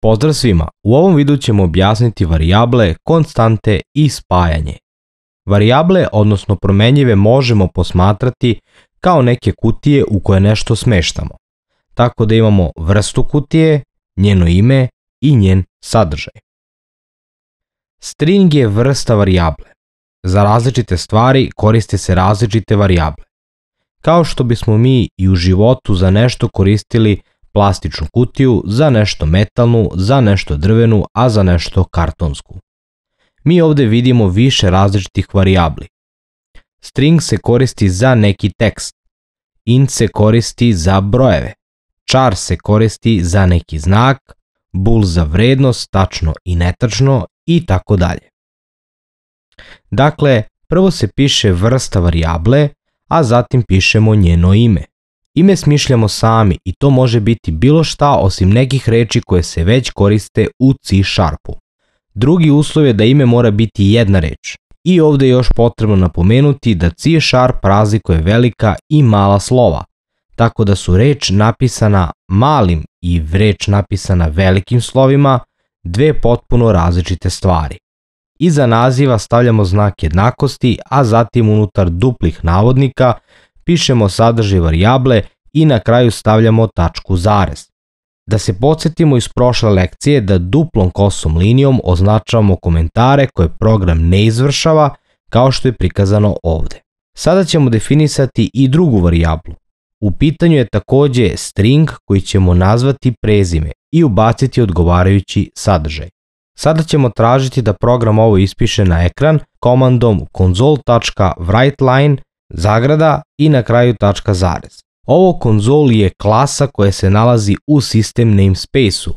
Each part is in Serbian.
Pozdrav svima! U ovom videu ćemo objasniti varijable, konstante i spajanje. Varijable, odnosno promenjive, možemo posmatrati kao neke kutije u koje nešto smeštamo. Tako da imamo vrstu kutije, njeno ime i njen sadržaj. String je vrsta varijable. Za različite stvari koriste se različite varijable. Kao što bismo mi i u životu za nešto koristili plastičnu kutiju, za nešto metalnu, za nešto drvenu, a za nešto kartonsku. Mi ovde vidimo više različitih varijabli. String se koristi za neki tekst. Int se koristi za brojeve. Char se koristi za neki znak, bool za vrednost, tačno i netačno i tako dalje. Dakle, prvo se piše vrsta varijable, a zatim pišemo njeno ime. Ime smišljamo sami i to može biti bilo šta osim nekih reči koje se već koriste u C#. Drugi uslov je da ime mora biti jedna reč. I ovde je još potrebno napomenuti da C# razlikuje velika i mala slova, tako da su reč napisana malim i reč napisana velikim slovima dve potpuno različite stvari. Iza naziva stavljamo znak jednakosti, a zatim unutar duplih navodnika pišemo sadržaj varijable i na kraju stavljamo tačku zarez. Da se podsjetimo iz prošle lekcije da duplom kosom linijom označavamo komentare koje program ne izvršava kao što je prikazano ovde. Sada ćemo definisati i drugu varijablu. U pitanju je takođe string koji ćemo nazvati prezime i ubaciti odgovarajući sadržaj. Sada ćemo tražiti da program ovo ispiše na ekran komandom console.writeLine zagrada i na kraju tačka zarez. Ovo console je klasa koja se nalazi u system namespace-u,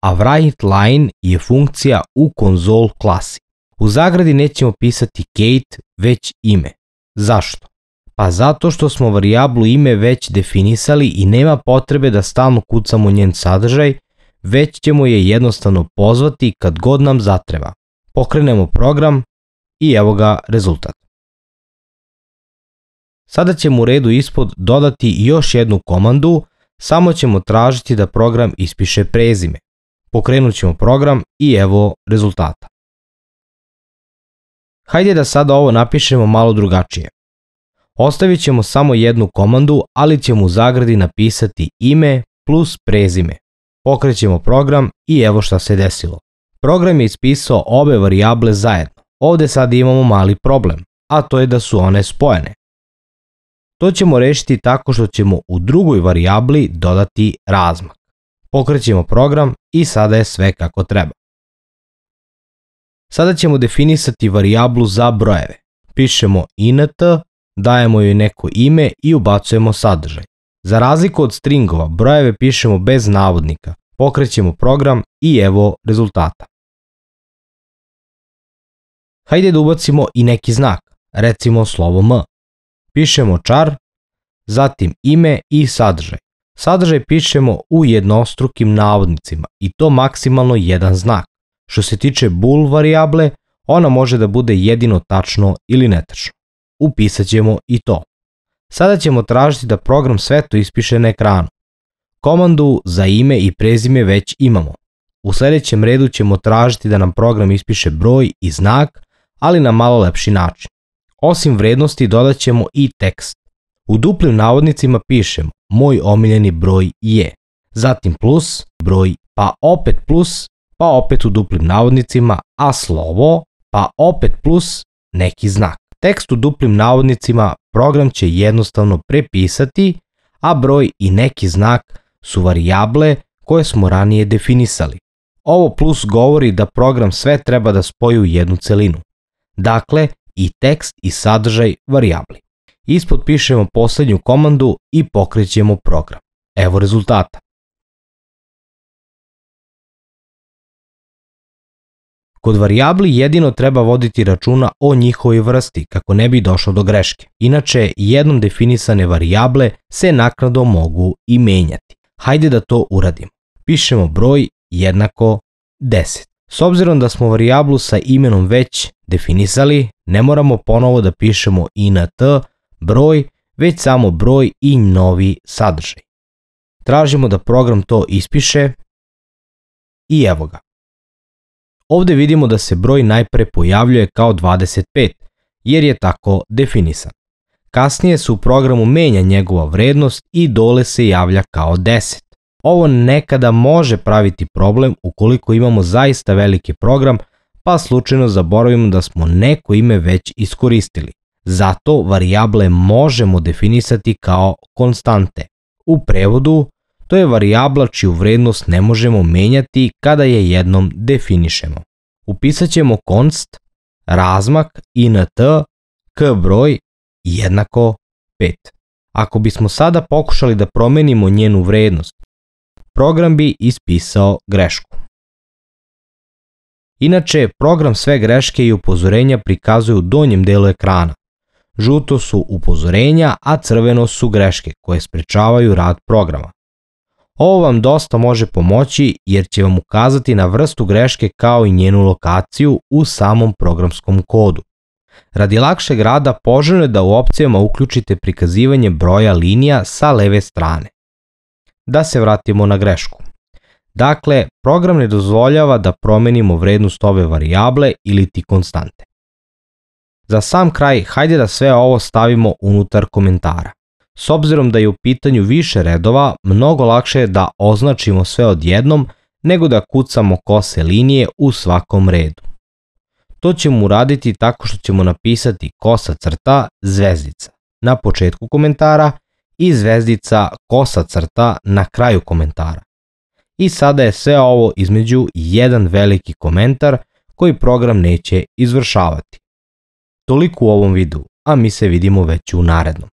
a writeLine je funkcija u console klasi. U zagradi nećemo pisati Kate, već ime. Zašto? Pa zato što smo varijablu ime već definisali i nema potrebe da stalno kucamo njen sadržaj, već ćemo je jednostavno pozvati kad god nam zatreba. Pokrenemo program i evo ga rezultat. Sada ćemo u redu ispod dodati još jednu komandu, samo ćemo tražiti da program ispiše prezime. Pokrenut ćemo program i evo rezultata. Hajde da sada ovo napišemo malo drugačije. Ostavit ćemo samo jednu komandu, ali ćemo u zagradi napisati ime plus prezime. Pokrećemo program i evo šta se desilo. Program je ispisao obe varijable zajedno. Ovde sad imamo mali problem, a to je da su one spojene. To ćemo rešiti tako što ćemo u drugoj varijabli dodati razmak. Pokrećemo program i sada je sve kako treba. Sada ćemo definisati varijablu za brojeve. Pišemo int, dajemo joj neko ime i ubacujemo sadržaj. Za razliku od stringova, brojeve pišemo bez navodnika. Pokrećemo program i evo rezultata. Hajde da ubacimo i neki znak, recimo slovo M. Pišemo char, zatim ime i sadržaj. Sadržaj pišemo u jednostrukim navodnicima i to maksimalno jedan znak. Što se tiče bool varijable, ona može da bude jedino tačno ili netačno. Upisat ćemo i to. Sada ćemo tražiti da program sve to ispiše na ekranu. Komandu za ime i prezime već imamo. U sledećem redu ćemo tražiti da nam program ispiše broj i znak, ali na malo lepši način. Osim vrednosti dodat ćemo i tekst. U duplim navodnicima pišemo moj omiljeni broj je, zatim plus, broj, pa opet plus, pa opet u duplim navodnicima, a slovo, pa opet plus, neki znak. Tekst u duplim navodnicima program će jednostavno prepisati, a broj i neki znak su varijable koje smo ranije definisali. Ovo plus govori da program sve treba da spoji u jednu celinu. Dakle, i tekst i sadržaj varijabli. Ispod pišemo poslednju komandu i pokrećemo program. Evo rezultata. Kod varijabli jedino treba voditi računa o njihovoj vrsti kako ne bi došlo do greške. Inače, jednom definisane varijable se naknadno mogu i menjati. Hajde da to uradimo. Pišemo broj jednako 10. S obzirom da smo varijablu sa imenom već definisali, ne moramo ponovo da pišemo int broj, već samo broj i novi sadržaj. Tražimo da program to ispiše I evo ga. Ovdje vidimo da se broj najpre pojavljuje kao 25, jer je tako definisan. Kasnije se u programu menja njegova vrednost i dole se javlja kao 10. Ovo nekada može praviti problem ukoliko imamo zaista veliki program, pa slučajno zaboravimo da smo neko ime već iskoristili. Zato varijable možemo definisati kao konstante. U prevodu, to je varijabla čiju vrednost ne možemo menjati kada je jednom definišemo. Upisat ćemo const, razmak, int, k broj jednako 5. Ako bismo sada pokušali da promenimo njenu vrednost, program bi ispisao grešku. Inače, program sve greške i upozorenja prikazuje u donjem delu ekrana. Žuto su upozorenja, a crveno su greške koje sprečavaju rad programa. Ovo vam dosta može pomoći jer će vam ukazati na vrstu greške kao i njenu lokaciju u samom programskom kodu. Radi lakšeg rada poželjno je da u opcijama uključite prikazivanje broja linija sa leve strane. Da se vratimo na grešku. Dakle, program ne dozvoljava da promenimo vrednost ove varijable ili ti konstante. Za sam kraj, hajde da sve ovo stavimo unutar komentara. S obzirom da je u pitanju više redova, mnogo lakše je da označimo sve odjednom nego da kucamo kose linije u svakom redu. To ćemo uraditi tako što ćemo napisati kosa crta zvezdica na početku komentara i zvezdica kosa crta na kraju komentara. I sada je sve ovo između jedan veliki komentar koji program neće izvršavati. Toliko u ovom videu, a mi se vidimo već u narednom.